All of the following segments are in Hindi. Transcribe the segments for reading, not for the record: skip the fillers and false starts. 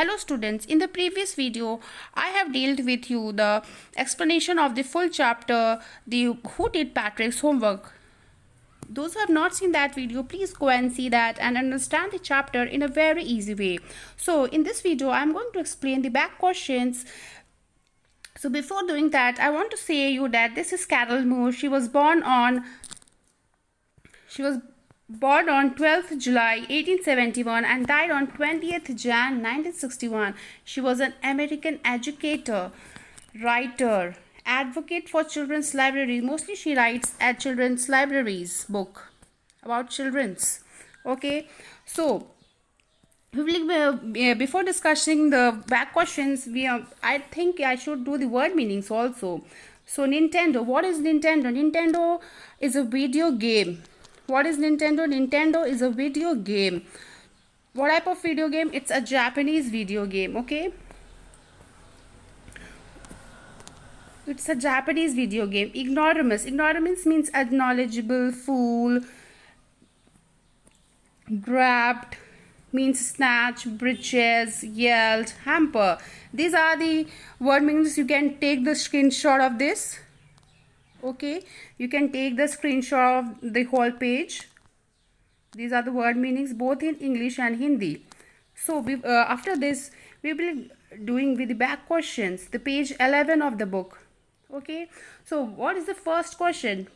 Hello students, in the previous video I have dealt with you the explanation of the full chapter, the who did Patrick's homework. Those who have not seen that video, please go and see that and understand the chapter in a very easy way. So in this video I am going to explain the back questions. So before doing that, I want to say you that this is Carol Moore. She was born on 12th July 1871 and died on 20th Jan 1961. She was an American educator, writer, advocate for children's libraries. Mostly she writes at children's libraries book about children's. Okay, so before discussing the back questions, I think I should do the word meanings also. So Nintendo, what is Nintendo? Nintendo is a video game. What is Nintendo? Nintendo is a video game. What type of video game? It's a Japanese video game. Okay, it's a Japanese video game. Ignoramus. Ignoramus means unknowledgeable, fool. Grabbed means snatch, breeches, yelled, hamper. These are the word meanings. You can take the screenshot of this. Okay, you can take the screenshot of the whole page. These are the word meanings both in English and Hindi. So after this we will be doing with the back questions, the page 11 of the book. Okay, so what is the first question?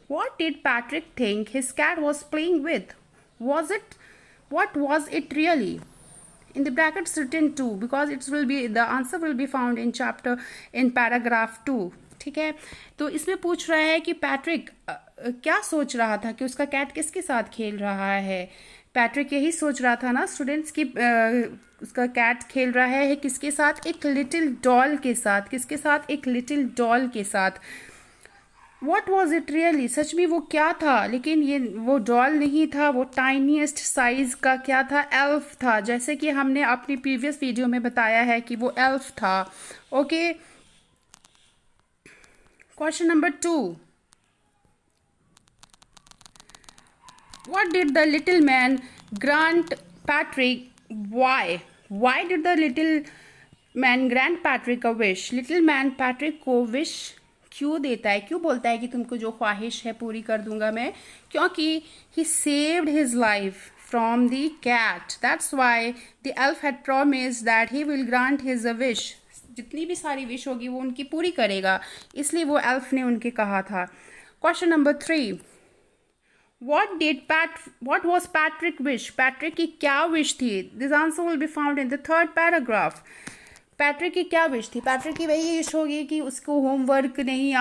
What did Patrick think his cat was playing with? What was it really? In the brackets written 2, because the answer will be found in paragraph 2. ठीक है, तो इसमें पूछ रहा है कि पैट्रिक क्या सोच रहा था कि उसका कैट किसके साथ खेल रहा है. पैट्रिक यही सोच रहा था ना स्टूडेंट्स की उसका कैट खेल रहा है किसके साथ? एक लिटिल डॉल के साथ. किसके साथ? एक लिटिल डॉल के साथ. What was it really? सच में वो क्या था? लेकिन वो डॉल नहीं था, वो टाइनीएस्ट साइज का क्या था? एल्फ था, जैसे कि हमने अपनी प्रीवियस वीडियो में बताया है कि वो एल्फ था. Okay, question number 2. What did the little man grant Patrick? Why? Why did the little man grant Patrick a wish? Little man Patrick को wish क्यों देता है? क्यों बोलता है कि तुमको जो ख्वाहिश है पूरी कर दूंगा मैं? क्योंकि he saved his life from the cat. That's why the elf had promised that he will grant his a wish. जितनी भी सारी विश होगी वो उनकी पूरी करेगा, इसलिए वो एल्फ ने उनके कहा था. Question number 3. What was Patrick wish? Patrick की क्या विश थी? This answer will be found in the third paragraph. Patrick की क्या विश थी? पैट्रिक की वही विश होगी कि उसको होमवर्क नहीं,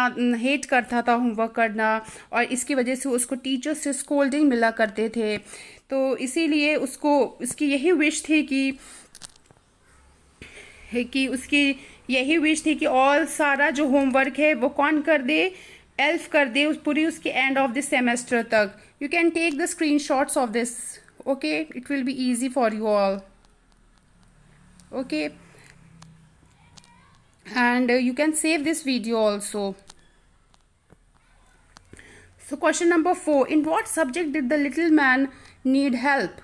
हेट करता था होमवर्क करना, और इसकी वजह से उसको टीचर्स से स्कोल्डिंग मिला करते थे. तो इसीलिए उसकी यही विश थी कि उसकी यही विश थी कि ऑल सारा जो होमवर्क है वो कौन कर दे? एल्फ कर दे पूरी उसके एंड ऑफ द सेमेस्टर तक. You can take the screenshots of this. Okay, it will be easy for you all. Okay, and you can save this video also. So question number 4. In what subject did the little man need help?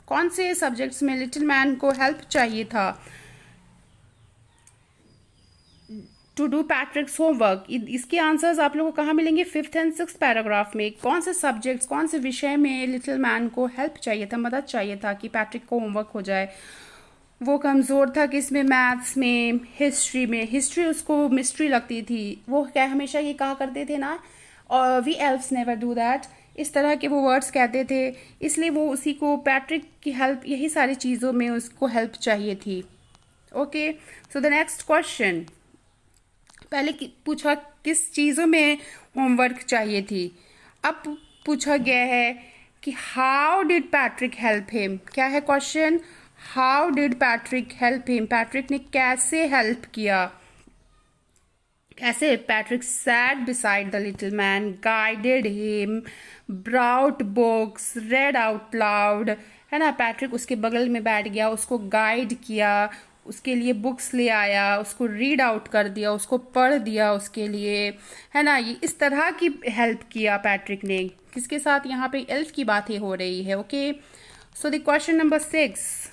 कौन से subjects में little man को help चाहिए था to do Patrick's homework? इसके आंसर्स आप लोगों को कहाँ मिलेंगे? 5th and 6th पैराग्राफ में. कौन से सब्जेक्ट्स, कौन से विषय में लिटिल मैन को हेल्प चाहिए था, मदद चाहिए था कि पैट्रिक को होमवर्क हो जाए? वो कमज़ोर था किसमें? मैथ्स में, हिस्ट्री में. हिस्ट्री उसको मिस्ट्री लगती थी. वो क्या हमेशा ये कहा करते थे ना, और we elves never do that, इस तरह के वो वर्ड्स कहते थे. इसलिए वो उसी को पैट्रिक की हेल्प, यही सारी चीज़ों में उसको हेल्प चाहिए थी. Okay, so the next question. पहले पूछा किस चीज़ों में होमवर्क चाहिए थी, अब पूछा गया है कि how did Patrick help him. क्या है question? How did Patrick help him. Patrick ने कैसे हेल्प किया? कैसे? Patrick sat beside the little man, guided him, brought books, read out loud. है ना, पैट्रिक उसके बगल में बैठ गया, उसको गाइड किया, उसके लिए बुक्स ले आया, उसको रीड आउट कर दिया, उसको पढ़ दिया उसके लिए, है ना. ये इस तरह की हेल्प किया पैट्रिक ने. किसके साथ? यहाँ पे एल्फ की बातें हो रही है. Okay, so the question number 6.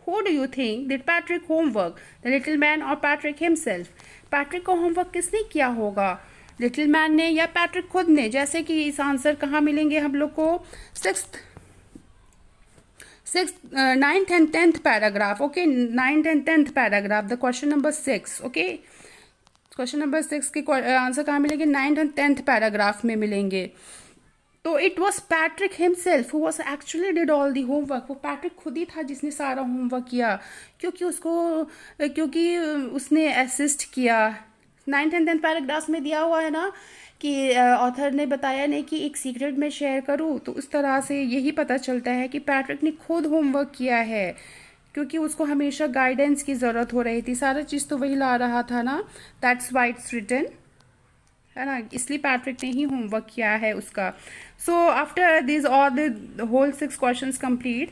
Who do you think did Patrick homework? The little man or Patrick himself? Patrick का होमवर्क किसने किया होगा, लिटिल मैन ने या पैट्रिक खुद ने? जैसे कि इस आंसर कहाँ मिलेंगे हम लोग को, ninth and tenth paragraph. Okay, ninth and tenth paragraph, the question number 6. Okay, question number 6 के आंसर कहाँ मिलेंगे, नाइन्थ एंड टेंथ पैराग्राफ में मिलेंगे. तो it was Patrick himself who was actually did all the homework. वो पैट्रिक खुद ही था जिसने सारा होमवर्क किया, क्योंकि उसने असिस्ट किया. नाइन्थ एंड टेंथ पैराग्राफ में दिया हुआ है ना कि ऑथर ने बताया नहीं कि एक सीक्रेट में शेयर करूँ, तो उस तरह से यही पता चलता है कि पैट्रिक ने खुद होमवर्क किया है, क्योंकि उसको हमेशा गाइडेंस की ज़रूरत हो रही थी. सारा चीज़ तो वही ला रहा था ना, दैट्स वाई इट्स रिटन, है ना, इसलिए पैट्रिक ने ही होमवर्क किया है उसका. So after this all the whole 6 questions complete.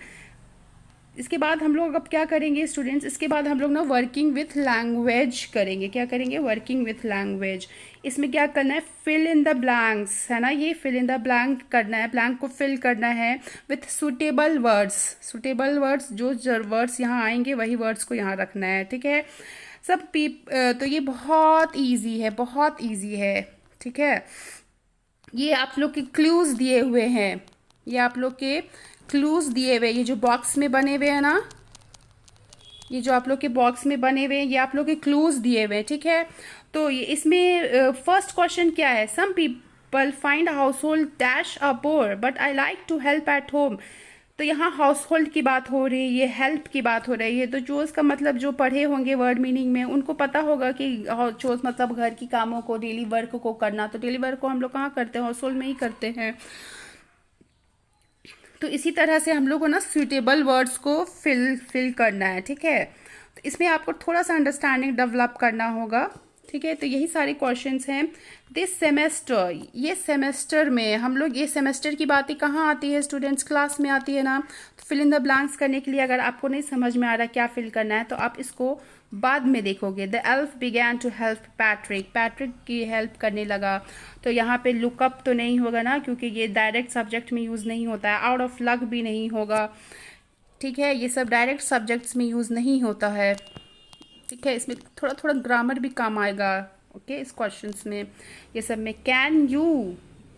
इसके बाद हम लोग अब क्या करेंगे स्टूडेंट्स, इसके बाद हम लोग ना वर्किंग विथ लैंग्वेज करेंगे. क्या करेंगे, वर्किंग विथ लैंग्वेज. इसमें क्या करना है, फिल इन द ब्लैंक्स, है ना, ये फिल इन द ब्लैंक करना है, ब्लैंक को फिल करना है with suitable words. Suitable words, जो वर्ड्स यहाँ आएंगे वही वर्ड्स को यहाँ रखना है. ठीक है सब तो ये बहुत ईजी है, बहुत ईजी है. ठीक है, ये आप लोग के क्लूज दिए हुए हैं, ये आप लोग के क्लूज दिए हुए, ये जो बॉक्स में बने हुए हैं ना, ये जो आप लोग के बॉक्स में बने हुए हैं, ये आप लोग के क्लूज दिए हुए हैं. ठीक है, तो ये इसमें फर्स्ट क्वेश्चन क्या है, some people find household dash a pour but I like to help at home. तो यहाँ हाउस होल्ड की बात हो रही है, ये हेल्प की बात हो रही है. तो चोज का मतलब जो पढ़े होंगे वर्ड मीनिंग में उनको पता होगा कि चोज मतलब घर की कामों को, डेली वर्क को करना. तो डेली वर्क को हम लोग कहाँ करते हैं, हाउस होल्ड में ही करते हैं. तो इसी तरह से हम लोग को ना सुटेबल वर्ड्स को फिल करना है. ठीक है, तो इसमें आपको थोड़ा सा अंडरस्टैंडिंग डेवलप करना होगा. ठीक है, तो यही सारे क्वेश्चंस हैं. दिस सेमेस्टर, ये सेमेस्टर में हम लोग, ये सेमेस्टर की बातें कहाँ आती है स्टूडेंट्स, क्लास में आती है ना. तो फिल इन द ब्लैंक्स करने के लिए अगर आपको नहीं समझ में आ रहा क्या फिल करना है तो आप इसको बाद में देखोगे. The elf began to help Patrick, Patrick की हेल्प करने लगा. तो यहाँ पे लुकअप तो नहीं होगा ना, क्योंकि ये डायरेक्ट सब्जेक्ट में यूज़ नहीं होता है. आउट ऑफ लक भी नहीं होगा. ठीक है, ये सब डायरेक्ट सब्जेक्ट्स में यूज़ नहीं होता है. ठीक है, इसमें थोड़ा थोड़ा ग्रामर भी काम आएगा. ओके, इस क्वेश्चंस में ये सब में. Can you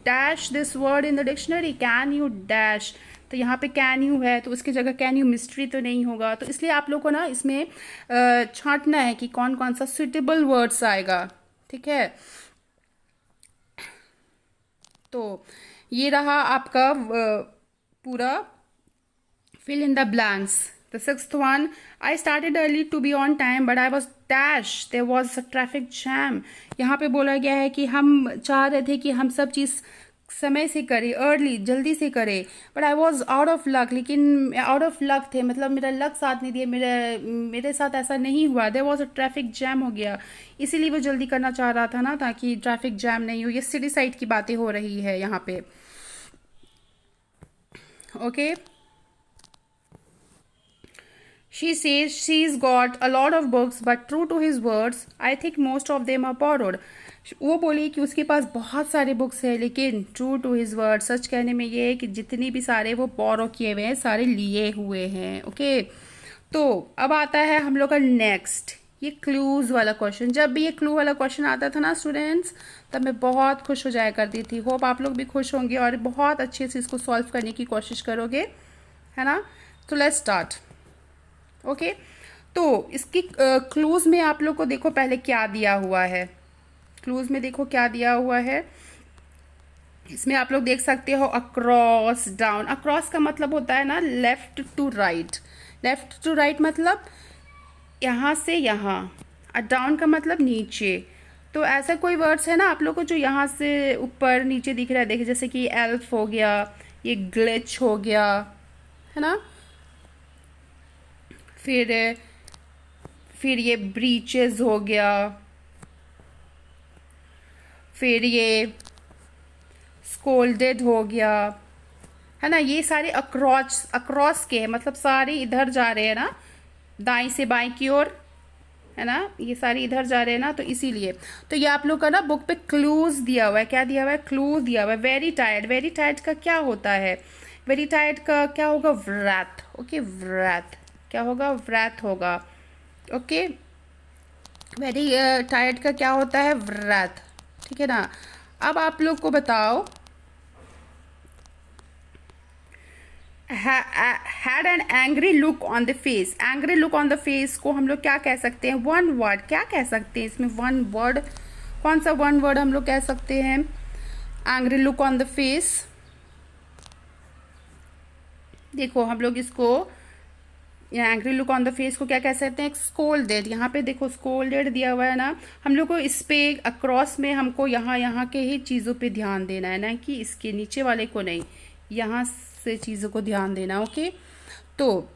dash this word in the dictionary, can you dash. तो यहाँ पे कैन यू है तो उसकी जगह कैन यू मिस्ट्री तो नहीं होगा. तो इसलिए आप लोग को ना इसमें छांटना है कि कौन कौन सा सुटेबल वर्ड्स आएगा. ठीक है, तो ये रहा आपका पूरा fill in the blanks. The sixth one, I started early to be on time but I was dash, there was a traffic jam. यहाँ पे बोला गया है कि हम चाह रहे थे कि हम सब चीज़ समय से करें, अर्ली, जल्दी से करें, but I was out of luck. लेकिन आउट ऑफ लक थे, मतलब मेरा लक साथ नहीं दिया, मेरे साथ ऐसा नहीं हुआ. There was a traffic jam हो गया, इसीलिए वो जल्दी करना चाह रहा था ना, ताकि ट्रैफिक जैम नहीं हो. ये सिटी साइड की बातें हो रही है यहाँ पे. Okay, She says she's got a lot of books, but true to his words, I think most of them are borrowed. वो बोली कि उसके पास बहुत सारे बुक्स हैं, लेकिन ट्रू टू हिज वर्ड, सच कहने में ये है कि जितनी भी सारे वो बोरो किए हुए हैं, सारे लिए हुए हैं. ओके, तो अब आता है हम लोग का नेक्स्ट, ये क्लूज वाला क्वेश्चन. जब भी ये क्लू वाला क्वेश्चन आता था ना स्टूडेंट्स, तब मैं बहुत खुश हो जाया करती थी. होप आप लोग भी खुश होंगे और बहुत अच्छे से इसको सॉल्व करने की कोशिश करोगे, है ना. तो लेट्स स्टार्ट. ओके, तो इसकी क्लूज में आप लोग को देखो पहले क्या दिया हुआ है. क्लूज में देखो क्या दिया हुआ है. इसमें आप लोग देख सकते हो अक्रॉस, डाउन. अक्रॉस का मतलब होता है ना left to right. Left to right मतलब यहाँ से यहाँ. डाउन का मतलब नीचे. तो ऐसा कोई वर्ड्स है ना आप लोग को जो यहाँ से ऊपर नीचे दिख रहा है. देखिए जैसे कि एल्फ हो गया, ये ग्लिच हो गया, है ना. फिर ये ब्रीचेस हो गया, फिर ये स्कोल्डेड हो गया, है ना. ये सारे अक्रॉस के हैं, मतलब सारे इधर जा रहे हैं ना, दाएं से बाएं की ओर, है ना. ये सारे इधर जा रहे हैं ना, तो इसीलिए. तो ये आप लोग का ना बुक पे क्लूज दिया हुआ है. क्या दिया हुआ है, क्लू दिया हुआ है. वेरी टायर्ड, वेरी टायर्ड का क्या होता है, वेरी टायर्ड का क्या होगा, व्रैथ. ओके, व्रैथ. क्या होगा, व्रत होगा। ओके, वेरी टायर्ड का क्या होता है, व्रत, ठीक है ना। अब आप लोग को बताओ, had an angry look on the face. Angry look on the face को हम लोग क्या कह सकते हैं, वन वर्ड क्या कह सकते हैं इसमें, वन वर्ड, कौन सा वन वर्ड हम लोग कह सकते हैं angry look on the face. देखो हम लोग इसको, angry look on the face को क्या कह सकते हैं, स्कोल्डेड। यहाँ पे देखो स्कोल्डेड दिया हुआ है ना, हम लोग को इस पे अक्रॉस में हमको यहाँ के ही चीज़ों पे ध्यान देना है ना, कि इसके नीचे वाले को नहीं, यहाँ से चीज़ों को ध्यान देना। ओके, तो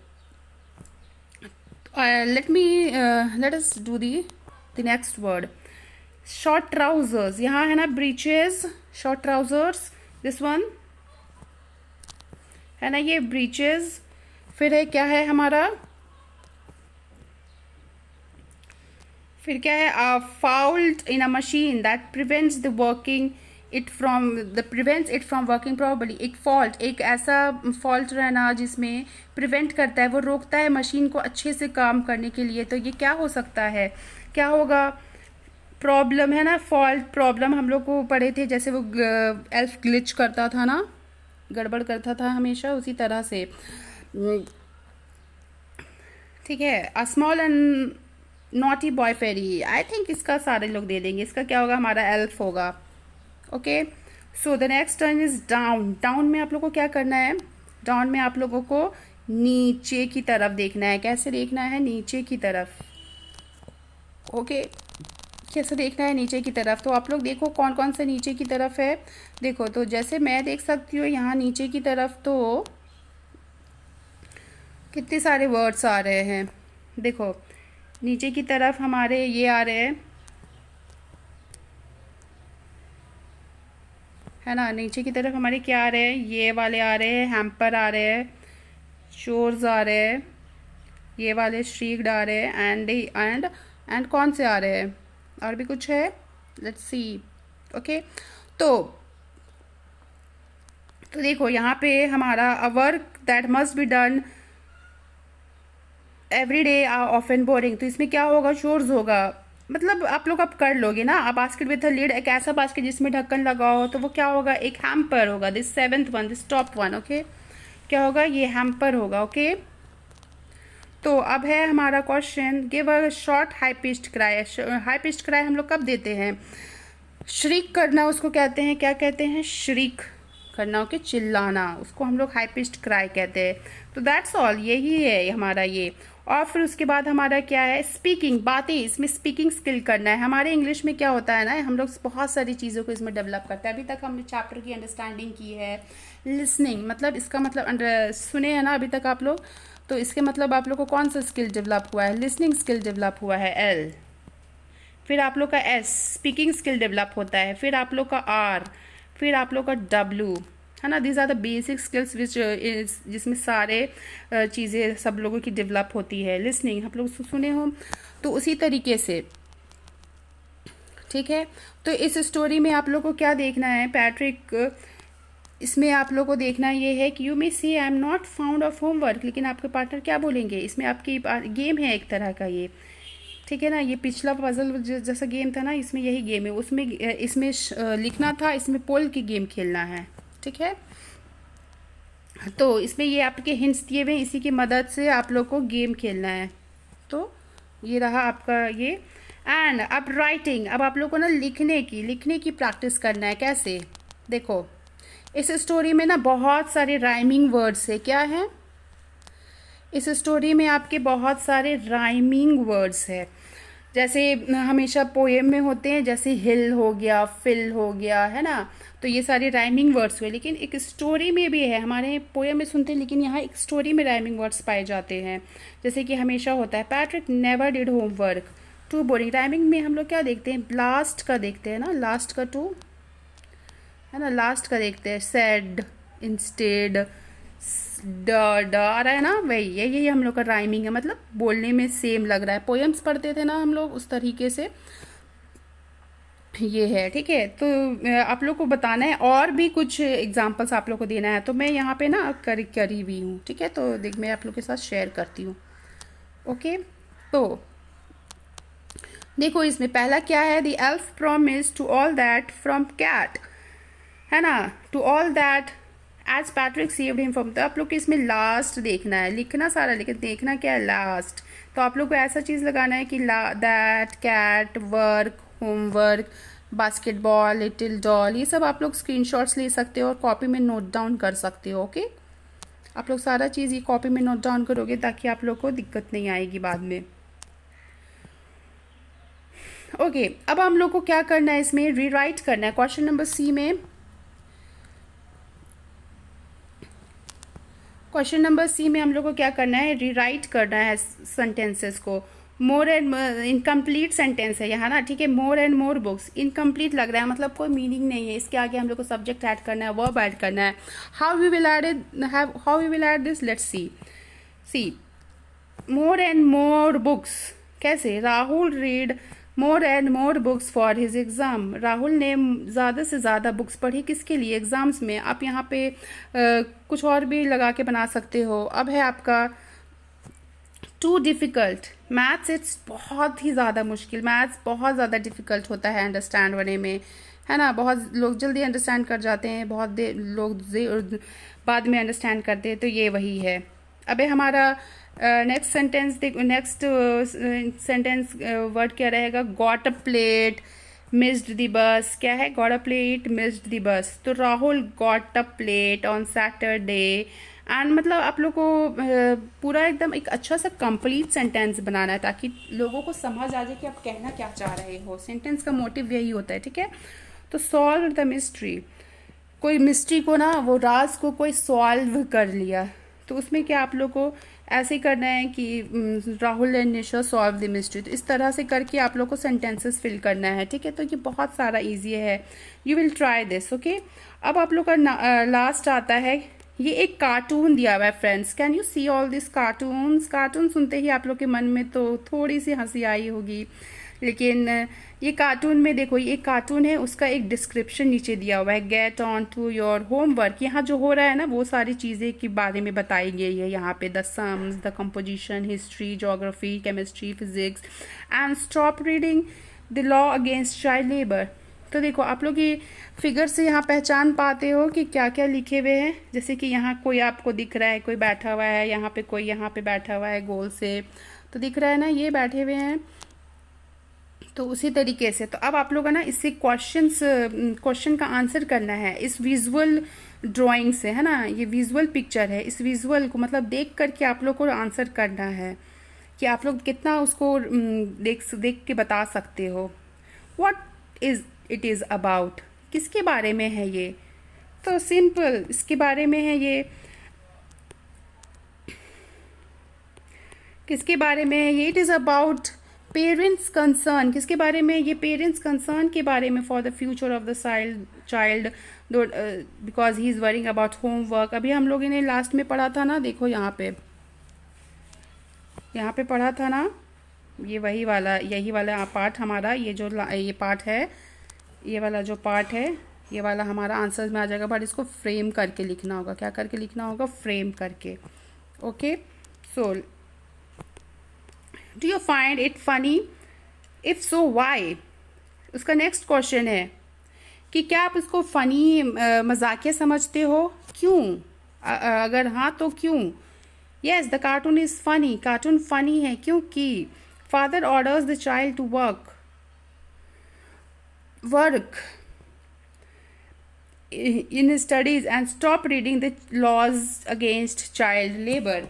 let us do the next word, short trousers. यहाँ है ना breaches, short trousers, this one है ना, ये ब्रीचेस। फिर है क्या है हमारा, फिर क्या है, fault in a machine that prevents the working it from, the prevents it from working properly. एक फॉल्ट, एक ऐसा फॉल्ट रहना जिसमें प्रिवेंट करता है, वो रोकता है मशीन को अच्छे से काम करने के लिए। तो ये क्या हो सकता है, क्या होगा, प्रॉब्लम है ना, फॉल्ट प्रॉब्लम हम लोग को पढ़े थे, जैसे वो एल्फ ग्लिच करता था ना, गड़बड़ करता था हमेशा, उसी तरह से। ठीक है, a small and naughty boy fairy, I think इसका सारे लोग दे देंगे, इसका क्या होगा, हमारा एल्फ होगा। Okay, so the next turn is down. Down में आप लोगों को क्या करना है, डाउन में आप लोगों को नीचे की तरफ देखना है। कैसे देखना है, नीचे की तरफ। ओके, कैसे देखना है, नीचे की तरफ। तो आप लोग देखो कौन कौन से नीचे की तरफ है। देखो तो जैसे मैं देख सकती हूँ यहाँ नीचे की तरफ तो कितने सारे वर्ड्स आ रहे हैं। देखो नीचे की तरफ हमारे ये आ रहे हैं, है ना, नीचे की तरफ हमारे क्या आ रहे हैं, ये वाले आ रहे हैं, हैम्पर आ रहे हैं, शोर्स आ रहे हैं, ये वाले श्रीक्ड आ रहे हैं, एंड कौन से आ रहे हैं, और भी कुछ है, लेट्स सी। ओके, तो देखो यहाँ पे हमारा a work that must be done every day are often boring. तो इसमें क्या होगा, शोर्स होगा, मतलब आप लोग अब कर लोगे ना। अब बास्केट विथ अ लिड, एक ऐसा बास्केट जिसमें ढक्कन लगा हो, तो वो क्या होगा, एक हैम्पर होगा, this seventh one, this top one. Okay, क्या होगा, ये हैम्पर होगा। ओके, तो अब है हमारा question, give a short high pitched cry. High pitched cry हम लोग कब देते हैं, श्रीक करना उसको कहते हैं, क्या कहते हैं, श्रीक करना, ओके, चिल्लाना, उसको हम लोग हाई पिच्ड क्राई कहते हैं। तो दैट्स ऑल, यही है हमारा ये। और फिर उसके बाद हमारा क्या है, स्पीकिंग, बातें, इसमें स्पीकिंग स्किल करना है। हमारे इंग्लिश में क्या होता है ना, हम लोग बहुत सारी चीज़ों को इसमें डेवलप करते हैं। अभी तक हमने चैप्टर की अंडरस्टैंडिंग की है, लिसनिंग, मतलब इसका मतलब सुने हैं ना अभी तक आप लोग, तो इसके मतलब आप लोग को कौन सा स्किल डेवलप हुआ है, लिसनिंग स्किल डेवलप हुआ है, एल। फिर आप लोग का एस, स्पीकिंग स्किल डेवलप होता है। फिर आप लोग का आर, फिर आप लोग का डब्ल्यू, है ना, these are the basic skills which जिसमें सारे चीज़ें सब लोगों की डेवलप होती है। लिसनिंग आप लोग सुने हो, तो उसी तरीके से, ठीक है। तो इस स्टोरी में आप लोग को क्या देखना है, पैट्रिक, इसमें आप लोग को देखना ये है कि you may see I am not found of homework, लेकिन आपके पार्टनर क्या बोलेंगे, इसमें आपकी गेम है एक तरह का ये, ठीक है ना। ये पिछला पजल जैसा गेम था ना, इसमें यही गेम है, उसमें इसमें लिखना था, इसमें पोल की गेम खेलना है, ठीक है। तो इसमें ये आपके हिंट्स दिए हुए, इसी की मदद से आप लोग को गेम खेलना है। तो ये रहा आपका ये। एंड अब राइटिंग, अब आप लोग को ना लिखने की प्रैक्टिस करना है। कैसे, देखो इस स्टोरी में ना बहुत सारे राइमिंग वर्ड्स है। क्या है, इस स्टोरी में आपके बहुत सारे राइमिंग वर्ड्स है, जैसे हमेशा पोएम में होते हैं, जैसे हिल हो गया, फिल हो गया, है ना। तो ये सारे राइमिंग वर्ड्स हुए, लेकिन एक स्टोरी में भी है। हमारे पोएम में सुनते हैं, लेकिन यहाँ एक स्टोरी में राइमिंग वर्ड्स पाए जाते हैं। जैसे कि हमेशा होता है, Patrick never did homework, too boring. Rhyming में हम लोग क्या देखते हैं, लास्ट का देखते हैं ना, लास्ट का टू, है ना, लास्ट का देखते हैं, सेड, इंस्टेड, ड आ रहा है ना, वही यही हम लोग का राइमिंग है, मतलब बोलने में सेम लग रहा है। पोएम्स पढ़ते थे ना हम लोग, उस तरीके से ये है, ठीक है। तो आप लोग को बताना है, और भी कुछ एग्जांपल्स आप लोग को देना है, तो मैं यहाँ पे ना करी हुई हूँ, ठीक है। तो देख मैं आप लोग के साथ शेयर करती हूँ। ओके, तो देखो इसमें पहला क्या है, the elf promise to all that from cat, है ना, to all that as Patrick saved him from, तो आप लोग को इसमें लास्ट देखना है, लिखना सारा लेकिन देखना क्या है, लास्ट। तो आप लोग को ऐसा चीज़ लगाना है कि that, cat, work, homework, basketball, little doll, ये सब आप लोग स्क्रीनशॉट्स ले सकते हो और कॉपी में नोट डाउन कर सकते हो। ओके, आप लोग सारा चीज़ ये कॉपी में नोट डाउन करोगे ताकि आप लोग को दिक्कत नहीं आएगी बाद में। ओके, अब हम लोग को क्या करना है, इसमें रीराइट करना है। क्वेश्चन नंबर सी में, क्वेश्चन नंबर सी में हम लोग को क्या करना है, रीराइट करना है सेंटेंसेस को। मोर एंड, इनकम्प्लीट सेंटेंस है यहाँ ना, ठीक है, मोर एंड मोर बुक्स, इनकम्प्लीट लग रहा है मतलब कोई मीनिंग नहीं है, इसके आगे हम लोग को सब्जेक्ट ऐड करना है, वर्ब ऐड करना है। How we will add it, how we will add this, let's see more and more books, कैसे, Rahul read more and more books for his exam, Rahul ने ज़्यादा से ज़्यादा बुक्स पढ़ी किसके लिए, एग्ज़ाम्स में। आप यहाँ पे कुछ और भी लगा के बना सकते हो। अब है आपका टू डिफ़िकल्ट, मैथ्स इट्स बहुत ही ज़्यादा मुश्किल, मैथ्स बहुत ज़्यादा डिफ़िकल्ट होता है अंडरस्टैंड होने में, है ना, बहुत लोग जल्दी अंडरस्टैंड कर जाते हैं, बहुत देर लोग बाद में अंडरस्टैंड करते हैं, तो ये वही है। अबे हमारा नेक्स्ट सेंटेंस देखो, नेक्स्ट सेंटेंस वर्ड क्या रहेगा, got a plate missed the bus, क्या है, got a plate missed the bus, तो Rahul got a plate on Saturday and, मतलब आप लोग को पूरा एकदम एक अच्छा सा कंप्लीट सेंटेंस बनाना है ताकि लोगों को समझ आ जाए कि आप कहना क्या चाह रहे हो। सेंटेंस का मोटिव यही होता है, ठीक है। तो सॉल्व द मिस्ट्री, कोई मिस्ट्री को ना, वो राज को कोई सॉल्व कर लिया, तो उसमें क्या आप लोग को ऐसे ही करना है कि Rahul and Nisha solve the mystery, तो इस तरह से करके आप लोग को सेंटेंसेस फिल करना है, ठीक है। तो ये बहुत सारा इजी है, you will try this, okay. अब आप लोग का लास्ट आता है, ये एक कार्टून दिया हुआ है friends, can you see all this cartoons, cartoon सुनते ही आप लोग के मन में तो थोड़ी सी हंसी आई होगी, लेकिन ये कार्टून में देखो, ये एक कार्टून है, उसका एक डिस्क्रिप्शन नीचे दिया हुआ है, get on to your homework, यहाँ जो हो रहा है ना वो सारी चीज़ें के बारे में बताई गई है यहाँ पे, the sums, the composition, history, geography, chemistry, physics and stop reading the law against child labour. तो देखो आप लोग ये फिगर से यहाँ पहचान पाते हो कि क्या क्या लिखे हुए हैं, जैसे कि यहाँ कोई आपको दिख रहा है, कोई बैठा हुआ है, यहाँ पे कोई यहाँ पे बैठा हुआ है गोल से, तो दिख रहा है ना, ये बैठे हुए हैं, तो उसी तरीके से। तो अब आप लोग ना इससे क्वेश्चन का आंसर करना है इस विजुअल ड्राइंग से, है ना, ये विजुअल पिक्चर है, इस विजुअल को मतलब देख करके आप लोग को आंसर करना है कि आप लोग कितना उसको देख के बता सकते हो। What is it is about, किसके बारे में है ये, तो सिंपल इसके बारे में है, ये किसके बारे में है ये, it is about parents concern, किसके बारे में, ये पेरेंट्स कंसर्न के बारे में, for the future of the child because he is worrying about homework. अभी हम लोगों ने लास्ट में पढ़ा था ना, देखो यहाँ पे पढ़ा था ना, ये वही वाला, यही वाला पार्ट हमारा, ये जो ये पार्ट है, ये वाला जो पार्ट है, ये वाला हमारा आंसर में आ जाएगा, बट इसको फ्रेम करके लिखना होगा, क्या करके लिखना होगा, फ्रेम करके। Okay, so do you find it funny, if so why. उसका नेक्स्ट क्वेश्चन है कि क्या आप इसको फनी, मजाकिया समझते हो, क्यों, अगर हाँ तो क्यों। Yes, the cartoon is funny, cartoon funny है क्योंकि father orders the child to work in studies and stop reading the laws against child labor।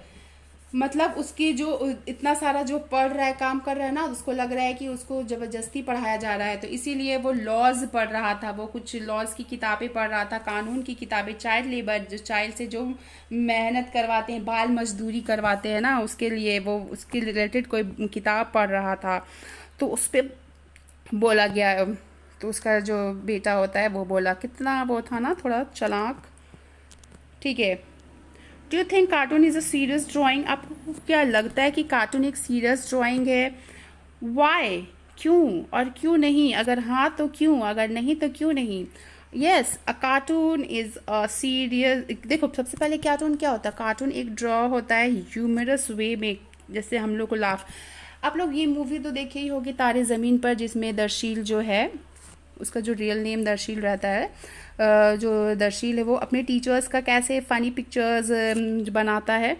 मतलब उसकी जो इतना सारा जो पढ़ रहा है, काम कर रहा है ना, उसको लग रहा है कि उसको जबरदस्ती पढ़ाया जा रहा है, तो इसीलिए वो लॉज पढ़ रहा था, वो कुछ लॉज की किताबें पढ़ रहा था, कानून की किताबें, चाइल्ड लेबर, जो चाइल्ड से जो मेहनत करवाते हैं, बाल मजदूरी करवाते हैं ना, उसके लिए वो उसके रिलेटेड कोई किताब पढ़ रहा था, तो उस पर बोला गया, तो उसका जो बेटा होता है वो बोला, कितना वो था ना, थोड़ा चालाक, ठीक है। Do you think cartoon is a serious drawing, आपको क्या लगता है कि कार्टून एक सीरियस ड्राइंग है, वाई, क्यों और क्यों नहीं, अगर हाँ तो क्यों, अगर नहीं तो क्यों नहीं। Yes, a cartoon is a serious, देखो सबसे पहले कार्टून क्या होता है, कार्टून एक ड्रॉ होता है ह्यूमरस वे में, जैसे हम लोग को लाफ, आप लोग ये मूवी तो देखे ही होगी तारे ज़मीन पर, जिसमें दर्शील जो है, उसका जो रियल नेम दर्शील रहता है, जो दर्शील है वो अपने टीचर्स का कैसे फ़नी पिक्चर्स बनाता है,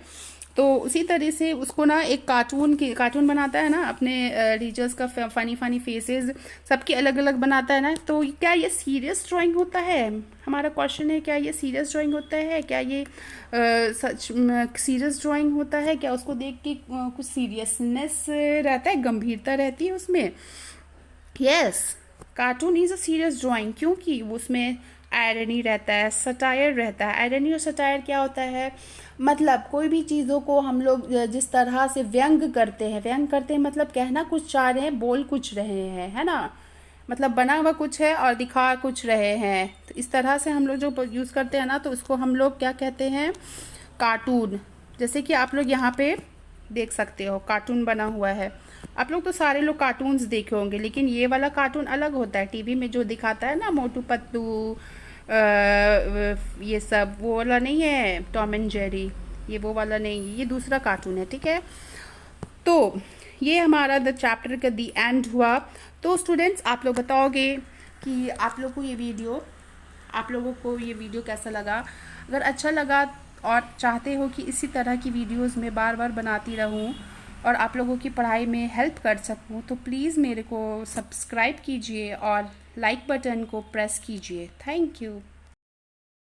तो उसी तरह से उसको ना एक कार्टून बनाता है ना, अपने टीचर्स का फ़नी फेसेस सबके अलग अलग बनाता है ना। तो क्या ये सीरियस ड्राइंग होता है? हमारा क्वेश्चन है, क्या ये सीरियस ड्राइंग होता है? क्या ये सच सीरियस ड्राइंग होता है? क्या उसको देख के कुछ सीरियसनेस रहता है, गंभीरता रहती है उसमें? Yes, cartoon is a serious drawing, क्योंकि उसमें आयरनी रहता है, सटायर रहता है। आयरनी और सटायर क्या होता है? मतलब कोई भी चीज़ों को हम लोग जिस तरह से व्यंग करते हैं मतलब कहना कुछ चाह रहे हैं, बोल कुछ रहे हैं, है ना, मतलब बना हुआ कुछ है और दिखा कुछ रहे हैं, तो इस तरह से हम लोग जो यूज़ करते हैं ना, तो उसको हम लोग क्या कहते हैं? कार्टून। जैसे कि आप लोग यहाँ पे देख सकते हो कार्टून बना हुआ है। आप लोग तो सारे लोग कार्टून्स देखे होंगे, लेकिन ये वाला कार्टून अलग होता है। टीवी में जो दिखाता है ना, मोटू पतलू, ये सब वो वाला नहीं है, टॉम एंड जेरी, ये वो वाला नहीं, ये दूसरा कार्टून है, ठीक है। तो ये हमारा द चैप्टर का दी एंड हुआ। तो स्टूडेंट्स, आप लोग बताओगे कि आप लोगों को ये वीडियो कैसा लगा? अगर अच्छा लगा और चाहते हो कि इसी तरह की वीडियोस मैं बार बार बनाती रहूं और आप लोगों की पढ़ाई में हेल्प कर सकूं, तो प्लीज़ मेरे को सब्सक्राइब कीजिए और लाइक बटन को प्रेस कीजिए। Thank you.